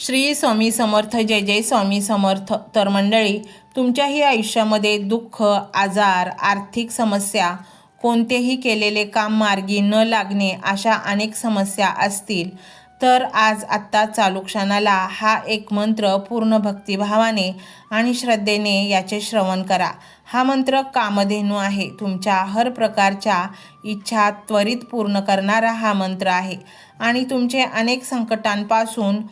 श्री स्वामी समर्थ. जय जय स्वामी समर्थ. तर मंडळी, तुमच्याही आयुष्यामध्ये दुःख, आजार, आर्थिक समस्या, कोणतेही केलेले काम मार्गी न लागणे अशा अनेक समस्या असतील तर आज आत्ता चालू क्षणाला हा एक मंत्र पूर्ण भक्तिभावाने आणि श्रद्धेने याचे श्रवण करा. हा मंत्र कामधेनू आहे. तुमच्या हर प्रकारच्या इच्छा त्वरित पूर्ण करणारा हा मंत्र आहे आणि तुमचे अनेक संकटांपासून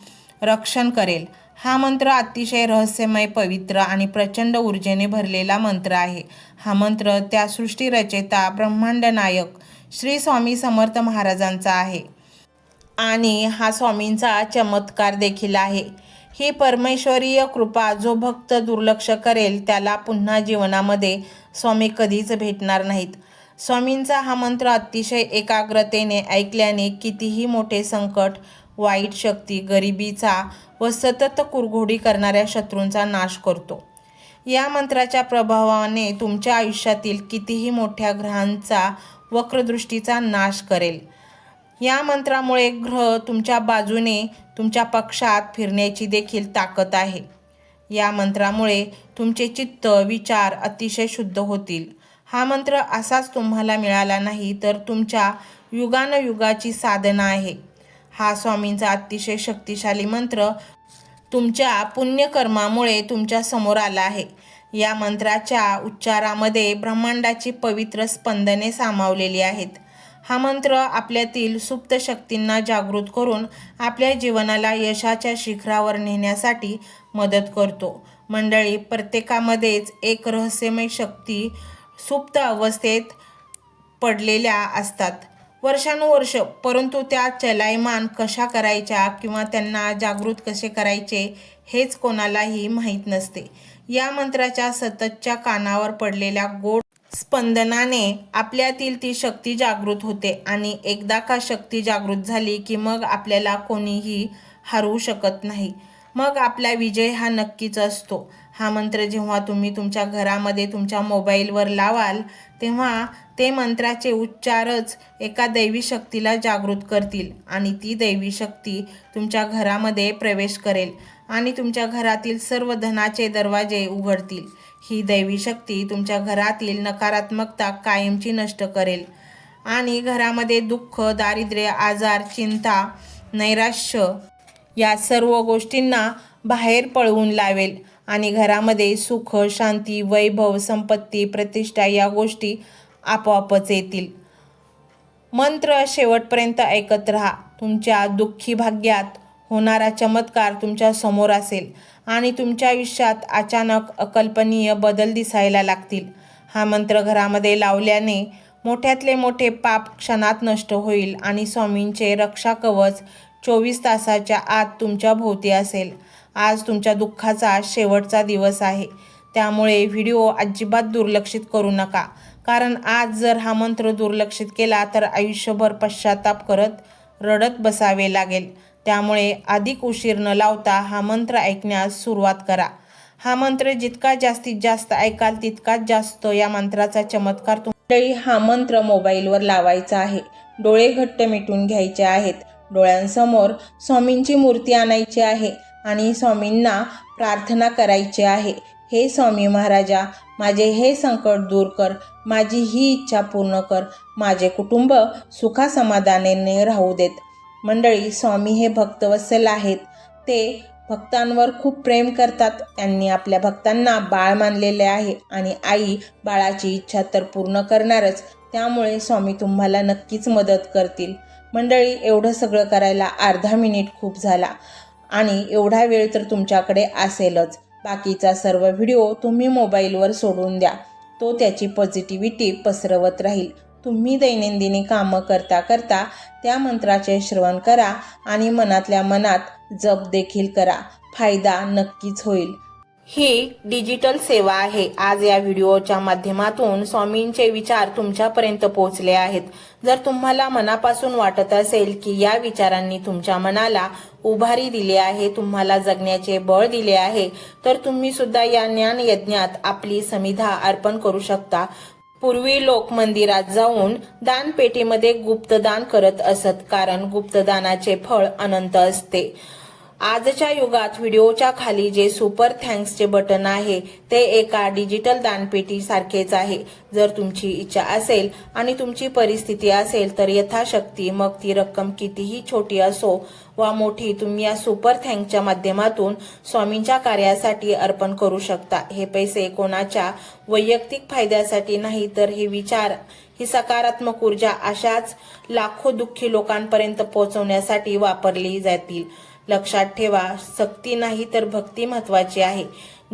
रक्षण करेल. हा मंत्र अतिशय रहस्यमय, पवित्र आणि प्रचंड ऊर्जेने भरलेला मंत्र आहे. हा मंत्र त्या सृष्टी रचयिता, ब्रह्मांड नायक श्री स्वामी समर्थ महाराजांचा आहे आणि हा स्वामींचा चमत्कार देखील आहे. ही परमेश्वरीय कृपा जो भक्त दुर्लक्ष करेल त्याला पुन्हा जीवनामध्ये स्वामी कधीच भेटणार नाहीत. स्वामींचा हा मंत्र अतिशय एकाग्रतेने ऐकल्याने कितीही मोठे संकट, वाईट शक्ती, गरिबीचा व सतत कुरघोडी करणाऱ्या शत्रूंचा नाश करतो. या मंत्राच्या प्रभावाने तुमच्या आयुष्यातील कितीही मोठ्या ग्रहांचा वक्रदृष्टीचा नाश करेल. या मंत्रामुळे ग्रह तुमच्या बाजूने, तुमच्या पक्षात फिरण्याची देखील ताकद आहे. या मंत्रामुळे तुमचे चित्त, विचार अतिशय शुद्ध होतील. हा मंत्र असाच तुम्हाला मिळाला नाही तर तुमच्या युगानयुगाची साधना आहे. हा स्वामींचा अतिशय शक्तिशाली मंत्र तुमच्या पुण्यकर्मामुळे तुमच्या समोर आला आहे. या मंत्राच्या उच्चारामध्ये ब्रह्मांडाची पवित्र स्पंदने सामावलेली आहेत. हा मंत्र आपल्यातील सुप्त शक्तींना जागृत करून आपल्या जीवनाला यशाच्या शिखरावर नेण्यासाठी मदत करतो. मंडळी, प्रत्येकामध्येच एक रहस्यमय शक्ती सुप्त अवस्थेत पडलेल्या असतात वर्षानुवर्ष, परंतु त्या चलायमान कशा करायच्या किंवा त्यांना जागृत कसे करायचे हेच कोणालाही माहीत नसते. या मंत्राच्या सततच्या कानावर पडलेल्या गोड स्पंदनाने आपल्यातील ती शक्ती जागृत होते आणि एकदा का शक्ती जागृत झाली की मग आपल्याला कोणीही हरवू शकत नाही. मग आपला विजय हा नक्कीच असतो. हा मंत्र जेव्हा तुम्ही तुमच्या घरामध्ये तुमच्या मोबाईलवर लावाल तेव्हा ते मंत्राचे उच्चारच एका दैवी शक्तीला जागृत करतील आणि ती दैवी शक्ती तुमच्या घरामध्ये प्रवेश करेल आणि तुमच्या घरातील सर्व धनाचे दरवाजे उघडतील. ही दैवी शक्ती तुमच्या घरातील नकारात्मकता कायमची नष्ट करेल आणि घरामध्ये दुःख, दारिद्र्य, आजार, चिंता, नैराश्य या सर्व गोष्टींना बाहेर पळवून लावेल आणि घरामध्ये सुख, शांती, वैभव, संपत्ती, प्रतिष्ठा या गोष्टी आपोआपच येतील. मंत्र शेवटपर्यंत ऐकत राहा. तुमच्या दुःखी भाग्यात होणारा चमत्कार तुमच्या समोर असेल आणि तुमच्या आयुष्यात अचानक अकल्पनीय बदल दिसायला लागतील. हा मंत्र घरामध्ये लावल्याने मोठ्यातले मोठे पाप क्षणात नष्ट होईल आणि स्वामींचे रक्षा कवच 24 तासाच्या आत तुमच्या भोवती असेल. आज तुमच्या दुःखाचा शेवटचा दिवस आहे, त्यामुळे व्हिडिओ अजिबात दुर्लक्षित करू नका, कारण आज जर हा मंत्र दुर्लक्षित केला तर आयुष्यभर पश्चाताप करत रडत बसावे लागेल. त्यामुळे अधिक उशीर न लावता हा मंत्र ऐकण्यास सुरुवात करा. हा मंत्र जितका जास्तीत जास्त ऐकाल तितकाच जास्त या मंत्राचा चमत्कार तुम्हाला. हा मंत्र मोबाईलवर लावायचा आहे. डोळे घट्ट मिटून घ्यायचे आहेत. डोळ्यांसमोर स्वामींची मूर्ती आणायची आहे आणि स्वामींना प्रार्थना करायची आहे. हे स्वामी महाराजा, माझे हे संकट दूर कर, माझी ही इच्छा पूर्ण कर, माझे कुटुंब सुखासमाधानाने राहू देत. मंडळी, स्वामी हे भक्तवत्सल आहेत. ते भक्तांवर खूप प्रेम करतात. त्यांनी आपल्या भक्तांना बाळ मानलेले आहे आणि आई बाळाची इच्छा तर पूर्ण करणारच. त्यामुळे स्वामी तुम्हाला नक्कीच मदत करतील. मंडळी, एवढं सगळं करायला अर्धा मिनिट खूप झाला आणि एवढा वेळ तर तुमच्याकडे असेलच. बाकीचा सर्व व्हिडिओ तुम्ही मोबाईलवर सोडून द्या. तो त्याची पॉझिटिव्हिटी पसरवत राहील. तुम्ही दैनंदिनी कामं करता करता त्या मंत्राचे श्रवण करा आणि मनातल्या मनात जप देखील करा. फायदा नक्कीच होईल. ही डिजिटल सेवा आहे. आज या व्हिडिओच्या माध्यमातून स्वामींचे विचार तुमच्यापर्यंत पोहोचले आहेत. जर तुम्हाला मनापासून वाटत असेल की या विचारांनी तुमच्या मनाला उभारी दिली आहे, तुम्हाला जगण्याचे बळ दिले आहे, तर तुम्ही सुद्धा या ज्ञान यज्ञात आपली समिधा अर्पण करू शकता. पूर्वी लोक मंदिरात जाऊन दानपेटीमध्ये गुप्तदान करत असत, कारण गुप्तदानाचे फळ अनंत असते. आजच्या युगात व्हिडिओच्या खाली जे सुपर थँक्सचे बटन आहे ते एका डिजिटल दानपेटी सारखेच आहे. जर तुमची इच्छा असेल आणि तुमची परिस्थिती असेल तर यथाशक्ती, मग ती रक्कम कितीही छोटी असो वा मोठी, तुम्ही या सुपर थँक्सच्या माध्यमातून स्वामींच्या कार्यासाठी अर्पण करू शकता. हे पैसे कोणाच्या वैयक्तिक फायद्यासाठी नाही, तर हे विचार, ही सकारात्मक ऊर्जा अशाच लाखो दुःखी लोकांपर्यंत पोहोचवण्यासाठी वापरली जातील. लक्षात ठेवा, सक्ती नाही तर भक्ती महत्वाची आहे.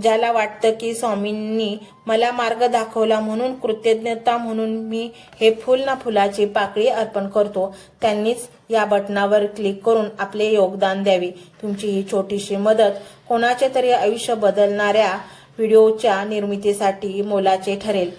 ज्याला वाटतं की स्वामींनी मला मार्ग दाखवला म्हणून कृतज्ञता म्हणून मी हे फुल ना फुलाची पाकळी अर्पण करतो, त्यांनीच या बटनावर क्लिक करून आपले योगदान द्यावे. तुमची ही छोटीशी मदत कोणाचे तरी आयुष्य बदलणाऱ्या व्हिडिओच्या निर्मितीसाठी मोलाचे ठरेल.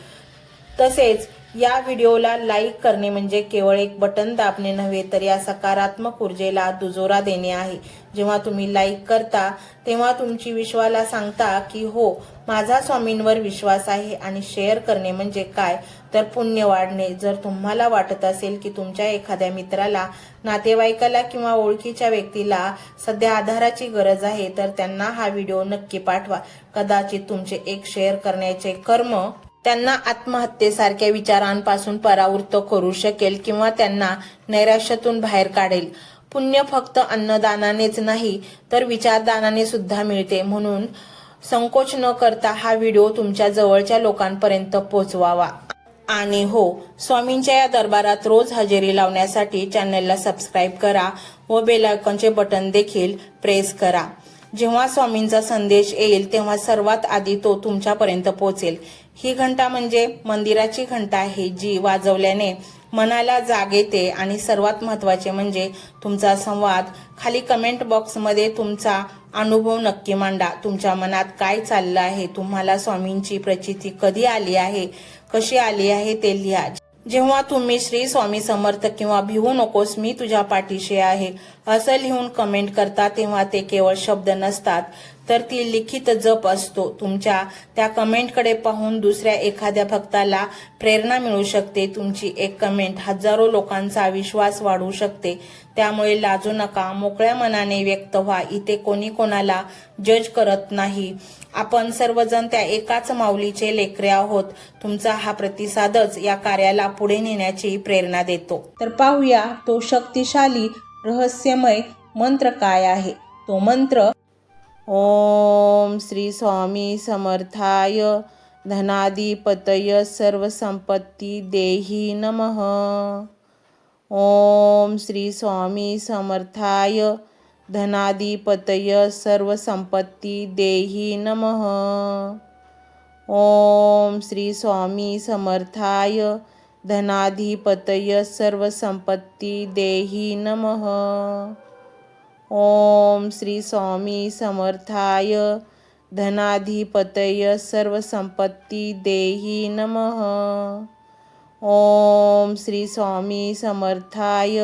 तसेच या व्हिडिओला लाईक करणे म्हणजे केवळ एक बटन दाबणे नव्हे, तर या सकारात्मक ऊर्जेला दुजोरा देणे आहे. जेव्हा तुम्ही लाईक करता तेव्हा तुमची विश्वाला सांगता की हो, माझा स्वामींवर विश्वास आहे. आणि शेअर करणे म्हणजे काय, तर पुण्य वाढणे. जर तुम्हाला वाटत असेल की तुमच्या एखाद्या मित्राला, नातेवाईकाला किंवा ओळखीच्या व्यक्तीला सध्या आधाराची गरज आहे, तर त्यांना हा व्हिडिओ नक्की पाठवा. कदाचित तुमचे एक शेअर करण्याचे कर्म त्यांना आत्महत्येसारख्या विचारांपासून परावृत्त करू शकेल किंवा त्यांना नैराश्यातून बाहेर काढेल. पुण्य फक्त अन्नदानानेच नाही तर विचारदानाने सुद्धा मिळते. म्हणून संकोच न करता हा व्हिडिओ तुमच्या जवळच्या लोकांपर्यंत पोहोचवावा. आणि हो, स्वामींच्या या दरबारात रोज हजेरी लावण्यासाठी चॅनलला सबस्क्राईब करा व बेल आयकॉनचे बटन देखील प्रेस करा. जेव्हा स्वामींचा संदेश येईल तेव्हा सर्वात आधी तो तुमच्यापर्यंत पोहोचेल. ही घंटा म्हणजे मंदिराची घंटा आहे, जी वाजवल्याने मनाला जाग येते. आणि सर्वात महत्त्वाचे म्हणजे तुमचा संवाद. खाली कमेंट बॉक्समध्ये तुमचा अनुभव नक्की मांडा. तुमच्या मनात काय चाललं आहे, तुम्हाला स्वामींची प्रचिती कधी आली आहे, कशी आली आहे ते लिहा. जेव्हा तुम्ही श्री स्वामी समर्थ किंवा भिवू नकोस मी तुझ्या पाठीशी आहे असं लिहून कमेंट करता, तेव्हा ते केवळ शब्द नसतात, तर ती लिखित जप असतो. तुमच्या त्या कमेंटकडे पाहून दुसऱ्या एखाद्या भक्ताला प्रेरणा मिळू शकते. तुमची एक कमेंट हजारो लोकांचा विश्वास वाढवू शकते. त्यामुळे लाजू नका, मोकळ्या मनाने व्यक्त व्हा. इथे कोणी कोणाला जज करत नाही. आपण सर्वजण त्या एकाच माऊलीचे लेकरे आहोत. तुमचा हा प्रतिसादच या कार्याला पुढे नेण्याची प्रेरणा देतो. तर पाहूया तो शक्तिशाली रहस्यमय मंत्र काय आहे. तो मंत्र: ओम श्री स्वामी समर्थाय धनाधिपतय सर्वसंपत्ती देही नमः. ओम श्री स्वामी समर्थाय धनाधिपतय सर्वसंपत्ती देही नमः. ओम श्री स्वामी समर्थाय धनाधिपतय सर्वसंपत्ती देही नमः. ओम श्री स्वामी समर्थाय धनाधिपतय सर्वसंपत्ती देही नमः. ओम श्री स्वामी समर्थाय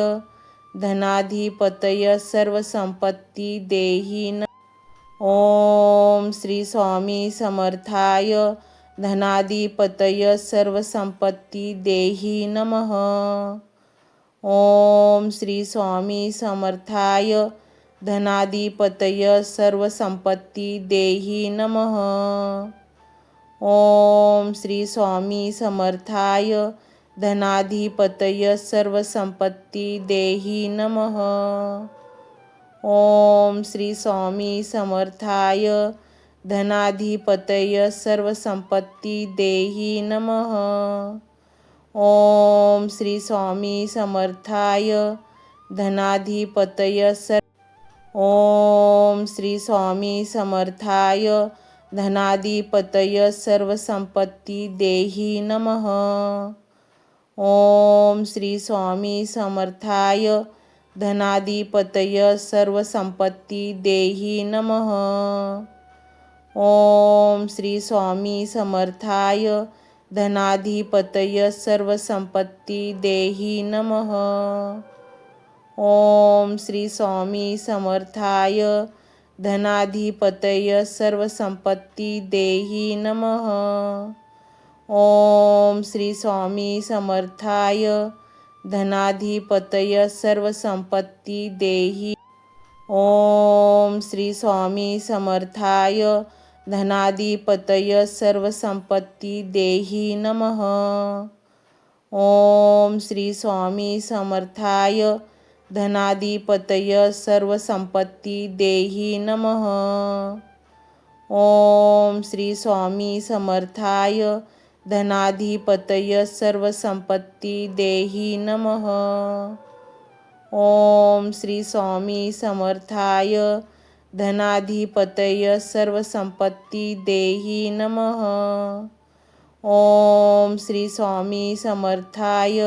धनाधिपतय सर्वसंपत्ती देही नमः. ओम श्री स्वामी समर्थाय धनाधिपतय सर्वसंपत्ती देही नमः. ओम श्री स्वामी समर्थाय धनाधिपतय सर्वसंपत्ती देही नमः. ओम श्री स्वामी समर्थाय धनाधिपतय सर्वसंपत्ती देही नमः. ओम श्री स्वामी समर्थाय धनाधिपतय सर्वसंपत्ती देही नमः. ओम श्री स्वामी समर्थाय धनाधिपतय ओम श्री स्वामी समर्थाय धनाधिपतय सर्वसंपत्ती देही नमः. ओम श्री स्वामी समर्थाय धनाधिपतय सर्वसंपत्ती देही नमः. ओम श्री स्वामी समर्थाय धनाधिपतय सर्वसंपत्ती देही नमः. ओम श्री स्वामी समर्थाय धनाधिपतय सर्वसंपत्ती देही नमः. ओम श्री स्वामी समर्थाय धनाधिपतय सर्वसंपत्ती देही. ओम श्री स्वामी समर्थाय धनाधिपतय सर्वसंपत्ती देहि नमः। ओम श्री स्वामी समर्थाय धनाधिपतय सर्वसंपत्ती देहि नमः। ओम श्री स्वामी समर्थाय धनाधिपतय सर्वसंपत्ती देहि नमः। ओम श्री स्वामी समर्थाय धनाधिपतय सर्वसंपत्ती देहि नमः। ओम श्री स्वामी समर्थाय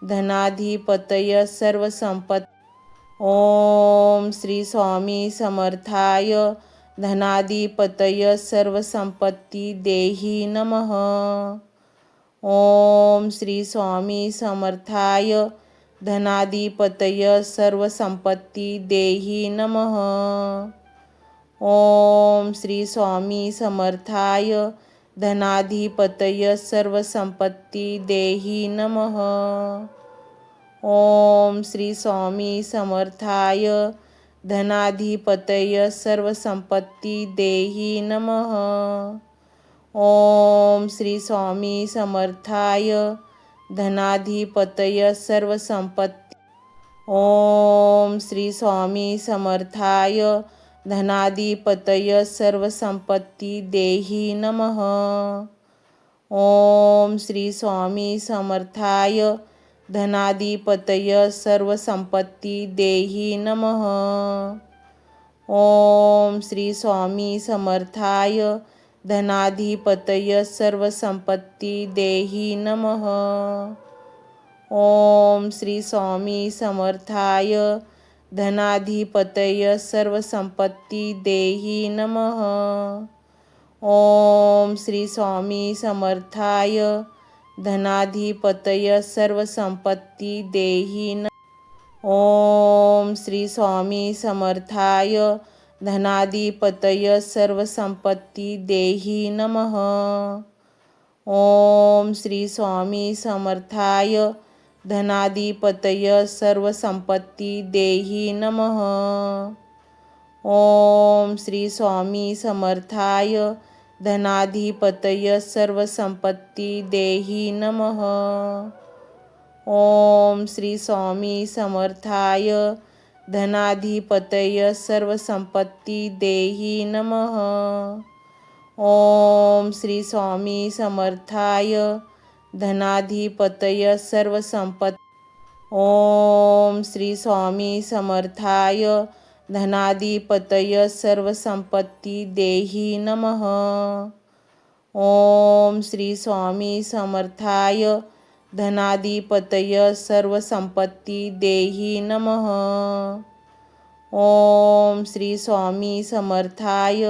धनाधिपतय सर्वसंपत्ती। ओम श्री स्वामी समर्थाय धनाधिपतय सर्वसंपत्ती देहि नमः। ओम श्री स्वामी समर्थाय धनाधिपतय सर्वसंपत्ती देहि नमः। ओम श्री स्वामी समर्थाय धनाधिपतय सर्वसंपत्ती देहि नमः। ओम श्री स्वामी समर्थाय धनाधिपतय सर्वसंपत्ती देहि नमः। ओम श्री स्वामी समर्थाय धनाधिपतय सर्वसंपत्ती। ओम श्री स्वामी समर्थाय धनाधिपतय सर्वसंपत्ती देहि नमः। ओम श्री स्वामी समर्थाय धनाधिपतय सर्वसंपत्ती देहि नमः। ओम श्री स्वामी समर्थाय धनाधिपतय सर्वसंपत्ती देहि नमः। ओम श्री स्वामी समर्थाय धनाधिपतय सर्वसंपत्ती देहि नमः। ओम श्री स्वामी समर्थाय धनाधिपतय सर्वसंपत्ती देहि नमः। ओम श्री स्वामी समर्थाय धनाधिपतय सर्वसंपत्ती देहि नमः। ओम श्री स्वामी समर्थाय धनाधिपतय सर्वसंपत्ती देहि नमः। ओम श्री स्वामी समर्थाय धनाधिपतय सर्वसंपत्ती देहि नमः। ओम श्री स्वामी समर्थाय धनाधिपतय सर्वसंपत्ती देहि नमः। ओम श्री स्वामी समर्थाय धनाधिपतय सर्वसंपत्ती। ओम श्री स्वामी समर्थाय धनाधिपतय सर्वसंपत्ती देहि नमः। ओम श्री स्वामी समर्थाय धनाधिपतय सर्वसंपत्ती देहि नमः। ओम श्री स्वामी समर्थाय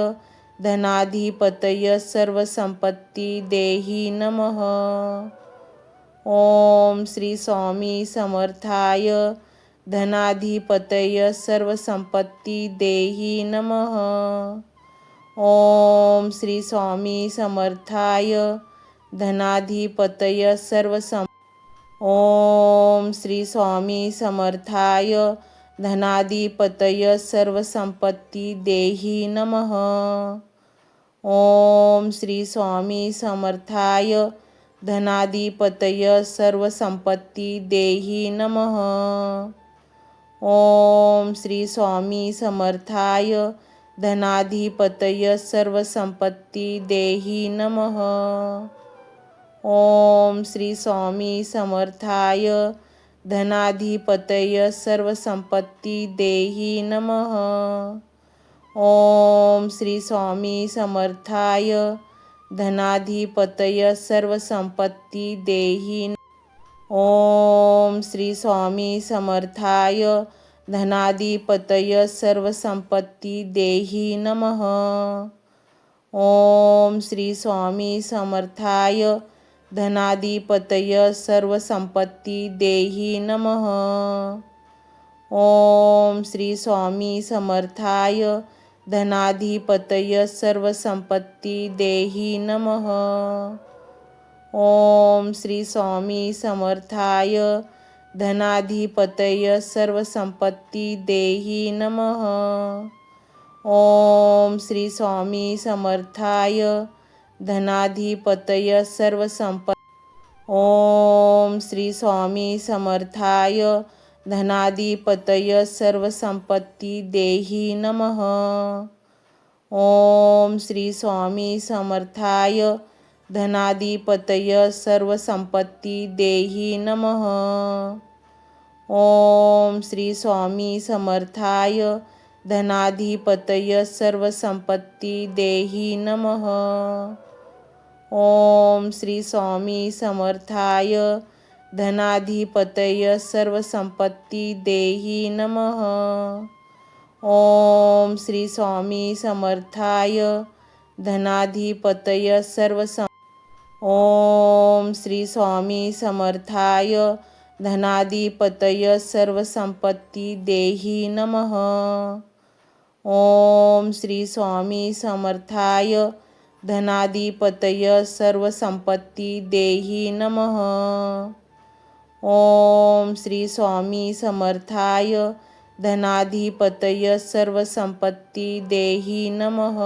धनाधिपतय सर्वसंपत्ती देहि नमः। ओम श्री स्वामी समर्थाय धनाधिपतय सर्वसंपत्ती देहि नमः। ओम श्री स्वामी समर्थाय धनाधिपतय सर्वसंपत्ती। ओम श्री स्वामी समर्थाय धनाधिपतय सर्वसंपत्ती देहि नमः। ओम श्री स्वामी समर्थाय धनाधिपतय सर्वसंपत्ती देहि नमः। ओम श्री स्वामी समर्थाय धनाधिपतय सर्वसंपत्ती देहि नमः। ओम श्री स्वामी समर्थाय धनाधिपतय सर्वसंपत्ती देहि नमः। ओम श्री स्वामी समर्थाय धनाधिपतय सर्वसंपत्ती देहि। ओम श्री स्वामी समर्थाय धनाधिपतय सर्वसंपत्ती देहि नमः। ओम श्री स्वामी समर्थाय धनाधिपतय सर्वसंपत्ती देहि नमः। ओम श्री स्वामी समर्थाय धनाधिपतय सर्वसंपत्ती देहि नमः। ओम श्री स्वामी समर्थाय धनाधिपतय सर्वसंपत्ती देही नमः। ओम श्री स्वामी समर्थाय धनाधिपतय सर्वसंपत्ती। ओम श्री स्वामी समर्थाय धनाधिपतय सर्वसंपत्ती देही नमः। ओम श्री स्वामी समर्थाय धनाधिपतय सर्वसंपत्ती देही नमः। ओम श्री स्वामी समर्थाय धनाधिपतय सर्वसंपत्ती देही नमः। ओम श्री स्वामी समर्थाय धनाधिपतय सर्वसंपत्ती देही नमः। ओम श्री स्वामी समर्थाय धनाधिपतय ओम श्री स्वामी समर्थाय धनाधिपतय सर्वसंपत्ती देही नमः। ओम श्री स्वामी समर्थाय धनाधिपतय सर्वसंपत्ती देही नमः। ओम श्री स्वामी समर्थाय धनाधिपतय सर्वसंपत्ती देही नमः।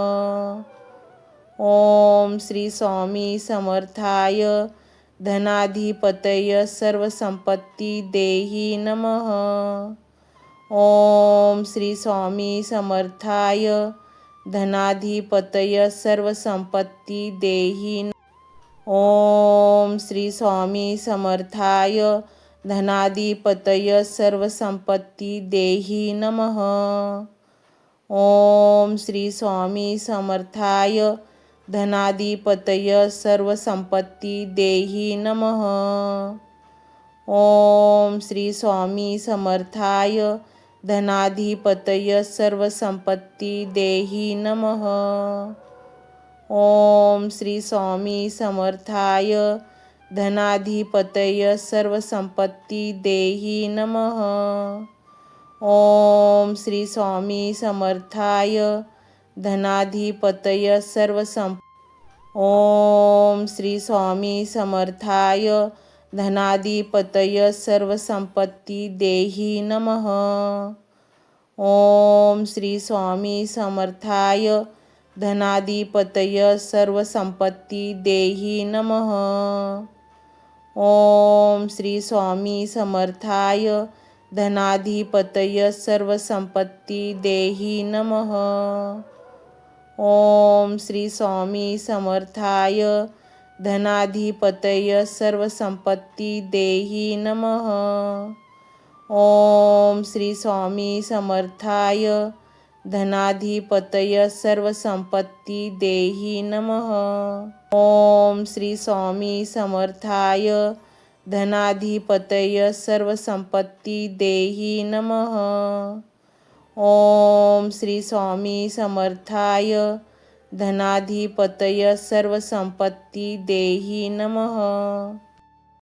ओम श्री स्वामी समर्थाय धनाधिपतय सर्वसंपत्ती देही नमः। ओम श्री स्वामी समर्थाय धनाधिपतय सर्वसंपत्ती देही। ओम श्री स्वामी समर्थाय धनाधिपतय सर्वसंपत्ती देही नमः। ओम श्री स्वामी समर्थाय धनाधिपतय सर्वसंपत्ती देही नमः। ओम श्री स्वामी समर्थाय धनाधिपतय सर्वसंपत्ती देही नमः। ओम श्री स्वामी समर्थाय धनाधिपतय सर्वसंपत्ती देही नमः। ओम श्री स्वामी समर्थाय धनाधिपतय ओम श्री स्वामी समर्थाय धनाधिपतय सर्वसंपत्ती देही नमः। ओम श्री स्वामी समर्थाय धनाधिपतय सर्वसंपत्ती देही नमः। ओम श्री स्वामी समर्थाय धनाधिपतय सर्वसंपत्ती देही नमः। ओम श्री स्वामी समर्थाय धनाधिपतय सर्वसंपत्ती देही नमः। ओम श्री स्वामी समर्थाय धनाधिपतय सर्वसंपत्ती देही नमः। ओम श्री स्वामी समर्थाय धनाधिपतय सर्वसंपत्ती देही नमः। ओम श्री स्वामी समर्थाय धनाधिपतय सर्वसंपत्ती देही नमः।